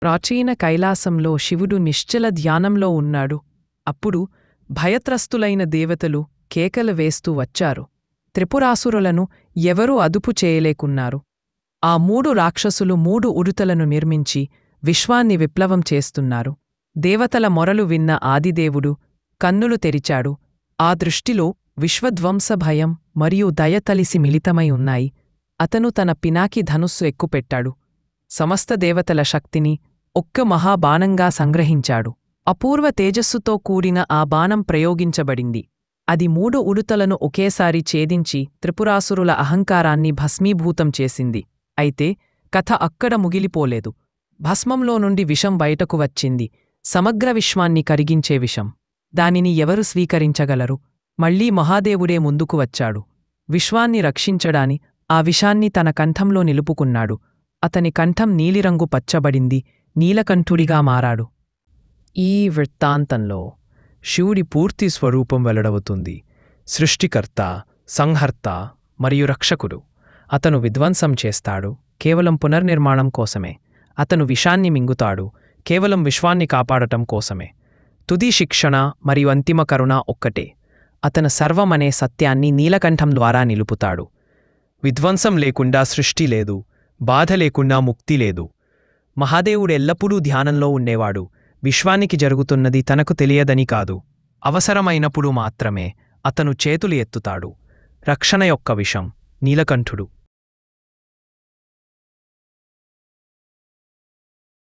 ప్రాచీన కైలాసంలో శివుడు నిశ్చల ధ్యానంలో ఉన్నాడు. అప్పుడు భయత్రస్తులైన దేవతలు కేకలు వేస్తూ వచ్చారు. త్రిపురాసురులను ఎవరూ అదుపు చేయలేకున్నారు. ఆ 3 రాక్షసులు 3 ఉడుతలను నిర్మించి విశ్వాన్ని విప్లవం చేస్తున్నారు. దేవతల మొరలు విన్న ఆదిదేవుడు కన్నులు తెరిచాడు. ఆ దృష్టిలో విశ్వధ్వంస భయం మరియు దయ కలిసి మిళితమై ఉన్నాయి. అతను తన పినాకి ధనుస్సు ఎక్కుపెట్టాడు. సమస్త దేవతల శక్తిని ఒక్క మహాబాణంగా సంగ్రహించాడు. అపూర్వ తేజస్సుతో కూడిన ఆ బాణం ప్రయోగించబడింది. అది 3 ఉడుతలను ఒకేసారి ఛేదించి త్రిపురాసురుల అహంకారాన్ని భస్మీభూతం చేసింది. అయితే కథ అక్కడ ముగిలిపోలేదు. భస్మంలో నుండి విషం బయటకు వచ్చింది. సమగ్ర విశ్వాన్ని కరిగించే విషం. దానిని ఎవరు స్వీకరించగలరు? మళ్లీ మహాదేవుడే ముందుకు వచ్చాడు. విశ్వాన్ని రక్షించడాని ఆ విషాన్ని తన కంఠంలో నిలుపుకున్నాడు. అతని కంఠం నీలిరంగు పచ్చబడింది. నీలకంఠుడిగా మారాడు. ఈ వృత్తాంతంలో శివుడి పూర్తి స్వరూపం వెల్లడవుతుంది. సృష్టికర్త, సంహర్త మరియు రక్షకుడు. అతను విధ్వంసం చేస్తాడు కేవలం పునర్నిర్మాణం కోసమే. అతను విషాన్ని మింగుతాడు కేవలం విశ్వాన్ని కాపాడటం కోసమే. తుది శిక్షణ మరియు అంతిమ కరుణ ఒక్కటే. అతను సర్వమనే సత్యాన్ని నీలకంఠం ద్వారా నిలుపుతాడు. విధ్వంసం లేకుండా సృష్టి లేదు, బాధ లేకుండా ముక్తి లేదు. మహాదేవుడెల్లప్పుడూ ధ్యానంలో ఉండేవాడు. విశ్వానికి జరుగుతున్నది తనకు తెలియదని కాదు. అవసరమైనప్పుడు మాత్రమే అతను చేతులు ఎత్తుతాడు. రక్షణ యొక్క విషం నీలకంఠుడు.